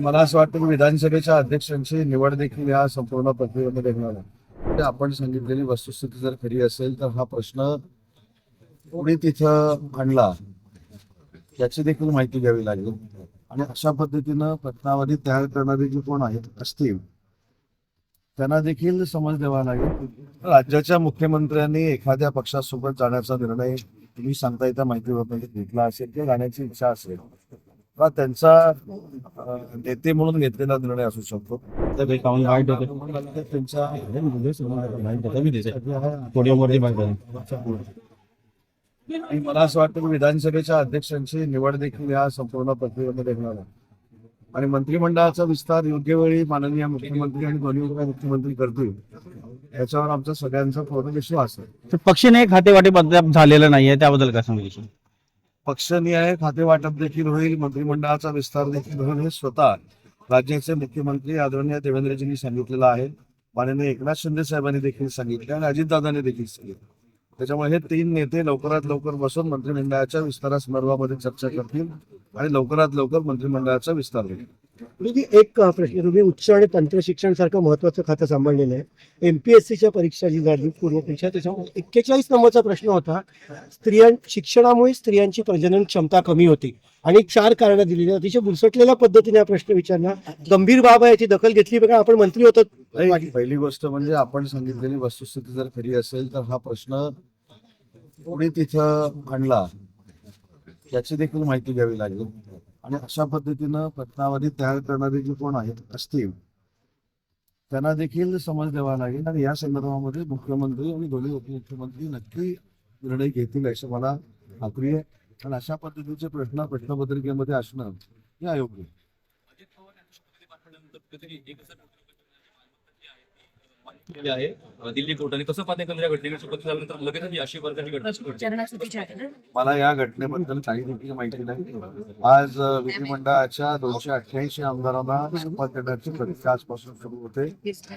मला असं वाटतं की विधानसभेच्या अध्यक्षांची निवड देखील या संपूर्ण प्रक्रियेमध्ये होणार आहे. ते आपण सांगितलेली वस्तुस्थिती जर खरी असेल तर हा प्रश्न कोणी तिथं आणला याची देखील माहिती घ्यावी लागेल आणि अशा पद्धतीनं प्रश्नावली तयार करणारे जे कोण आहेत असतील त्यांना देखील समज द्यावा लागेल. राज्याच्या मुख्यमंत्र्यांनी एखाद्या पक्षासोबत जाण्याचा निर्णय तुम्ही सांगता येत्या माहितीवरून घेतला असेल किंवा जाण्याची इच्छा असेल किंवा त्यांचा नेते म्हणून घेतलेला निर्णय असू शकतो. त्यांच्या आणि मला असं वाटतं की विधानसभेच्या अध्यक्षांची निवड देखील या संपूर्ण प्रक्रियेमध्ये होणार आहे आणि मंत्रिमंडळाचा विस्तार योग्य वेळी माननीय मुख्यमंत्री आणि दोन्ही उपमुख्यमंत्री करतील याच्यावर आमचा सगळ्यांचा पूर्ण विश्वास आहे. पक्षीने खातेवाटप अद्याप झालेलं नाहीये, त्याबद्दल काय सांगितलं? पक्षनिहाय खाते वाटप देखील होईल, मंत्रिमंडळाचा विस्तार देखील होईल हे स्वतः राज्याचे मुख्यमंत्री आदरणीय देवेंद्रजींनी सांगितलेलं आहे. माननीय एकनाथ शिंदे साहेबांनी देखील सांगितले आणि अजितदादांनी देखील सांगितलं. त्याच्यामुळे हे तीन नेते लवकरात लवकर बसून मंत्रिमंडळाच्या विस्तारासंदर्भामध्ये चर्चा करतील आणि लवकरात लवकर मंत्रिमंडळाचा विस्तार होईल. एक प्रश्न, तुम्ही उच्च आणि तंत्र शिक्षण सारखं महत्वाचं खातं सांभाळलेलं आहे. एमपीएससीच्या परीक्षा जी झाली पूर्व परीक्षा, त्याच्यामुळे 41 नंबरचा प्रश्न होता, शिक्षणामुळे स्त्रियांची प्रजनन क्षमता कमी होती आणि 4 कारणं दिलेली. अतिशय बुरसटलेल्या पद्धतीने हा प्रश्न विचारला. गंभीर बाब आहे, याची दखल घेतली बघा. आपण मंत्री होतो. पहिली गोष्ट म्हणजे आपण सांगितलेली वस्तुस्थिती जर खरी असेल तर हा प्रश्न कोणी तिथं आणला याची देखील माहिती घ्यावी लागेल आणि अशा पद्धतीनं प्रश्नावली तयार करणारे जे कोण आहेत असतील त्यांना देखील समज द्यावा लागेल आणि या संदर्भामध्ये मुख्यमंत्री आणि दोन्ही उपमुख्यमंत्री नक्की निर्णय घेतील अशी मला खात्री आहे. आणि अशा पद्धतीचे प्रश्न प्रश्नपत्रिकेमध्ये असणं हे अयोग्य आहे. दिल्ली कोर्टाने कसं पाहते या घटनेकडे सोबत झाल्यानंतर लगेच अशी प्रकारची घटना. मला या घटनेबद्दल काही देखील माहिती नाही. आज विधिमंडळाच्या 288 आमदारांना शपथ देण्याची प्रक्रिया आजपासून सुरू होते.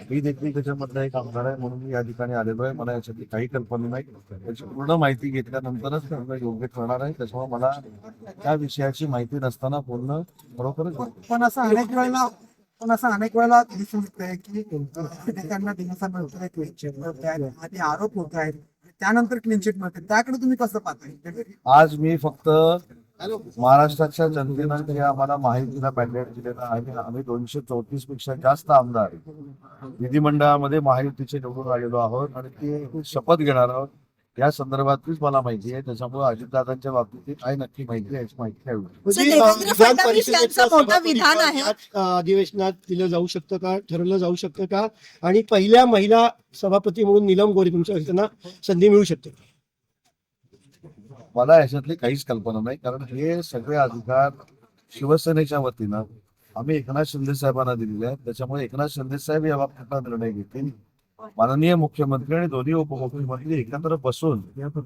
मी देखील त्याच्यामधला एक आमदार आहे म्हणून मी या ठिकाणी आलेलो आहे. मला याच्यातली काही कल्पना नाही. त्याची पूर्ण माहिती घेतल्यानंतरच निर्णय योग्य ठरणार आहे. त्याच्यामुळे मला त्या विषयाची माहिती नसताना पूर्ण बरोबरच पण असं अनेक वेळेला दिसून येतंय की त्यांना दिवसा मिळतोय क्लीनचिट, आरोप होत आहेत, त्यानंतर क्लीनचिट मिळते, त्याकडे तुम्ही कसं पाहताय? आज मी फक्त महाराष्ट्राच्या जनतेनं हे आम्हाला माहितीला मॅन्डेट दिलेला आहे. आम्ही 234 पेक्षा जास्त आमदार विधिमंडळामध्ये महायुतीचे निवडून आलेलो आहोत आणि ते शपथ घेणार आहोत. या संदर्भातलीच मला माहिती आहे. त्याच्यामुळे अजितदादांच्या बाबतीत काय नक्की माहिती आहे याची माहिती आहे. विधान परिषदेचं मोठं विधान आहे, अधिवेशनात दिलं जाऊ शकतं का, ठरवलं जाऊ शकतं का? आणि पहिल्या महिला सभापती म्हणून नीलम गोरे तुमच्या त्यांना संधी मिळू शकते? मला याच्यातली काहीच कल्पना नाही, कारण हे सगळे अधिकार शिवसेनेच्या वतीनं आम्ही एकनाथ शिंदे साहेबांना दिलेले आहेत. त्याच्यामुळे एकनाथ शिंदे साहेब या बाबतीतला निर्णय घेतील. माननीय मुख्यमंत्री आणि दोन्ही उपमुख्यमंत्री एकत्र बसून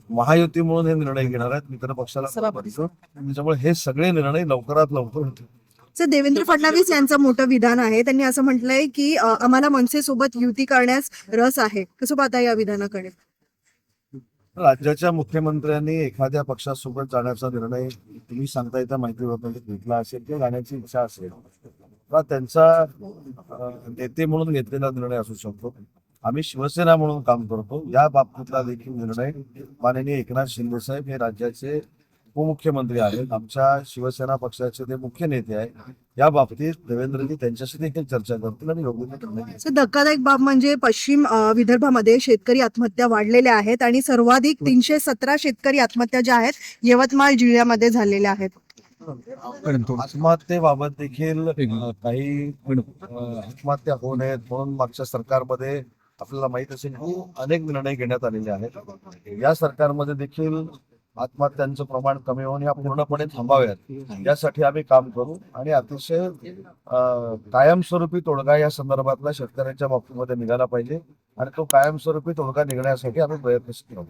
महायुती म्हणून हे निर्णय घेणार आहेत. मित्र पक्षाला त्याच्यामुळे हे सगळे निर्णय लवकरात लवकर होतील. देवेंद्र फडणवीस यांचं मोठं विधान आहे. त्यांनी असं म्हटलंय की आम्हाला मनसेसोबत युती करण्यास रस आहे. कसं पाहता या विधानाकडे? राज्याच्या मुख्यमंत्र्यांनी एखाद्या पक्षासोबत जाण्याचा निर्णय तुम्ही सांगता येत्या माहितीवरून घेतला असेल किंवा जाण्याची इच्छा असेल किंवा त्यांचा नेते म्हणून घेतलेला निर्णय असू शकतो. आम्ही शिवसेना म्हणून काम करतो. या बाबतीतला देखील निर्णय माननीय एकनाथ शिंदे साहेब हे राज्याचे उपमुख्यमंत्री आहेत, आमच्या शिवसेना पक्षाचे ते मुख्य नेते आहेत. या बाबतीत देवेंद्रजी त्यांच्याशी देखील चर्चा करतील आणि योग्य निर्णय घेतील. धक्कादायक बाब म्हणजे पश्चिम विदर्भामध्ये शेतकरी आत्महत्या वाढलेल्या आहेत आणि सर्वाधिक 317 शेतकरी आत्महत्या ज्या आहेत यवतमाळ जिल्ह्यामध्ये झालेल्या आहेत. आत्महत्येबाबत देखील काही आत्महत्या होऊ नयेत म्हणून मागच्या सरकारमध्ये आपल्याला माहित असेल की अनेक निर्णय घेण्यात आलेले आहेत. या सरकारमध्ये देखील आत्महत्यांचं प्रमाण कमी होऊन या पूर्णपणे थांबाव्यात यासाठी आम्ही काम करू आणि अतिशय कायमस्वरूपी तोडगा या संदर्भातला शेतकऱ्यांच्या बाबतीमध्ये निघाला पाहिजे आणि तो कायमस्वरूपी तोडगा निघण्यासाठी आम्ही प्रयत्नशील राहू.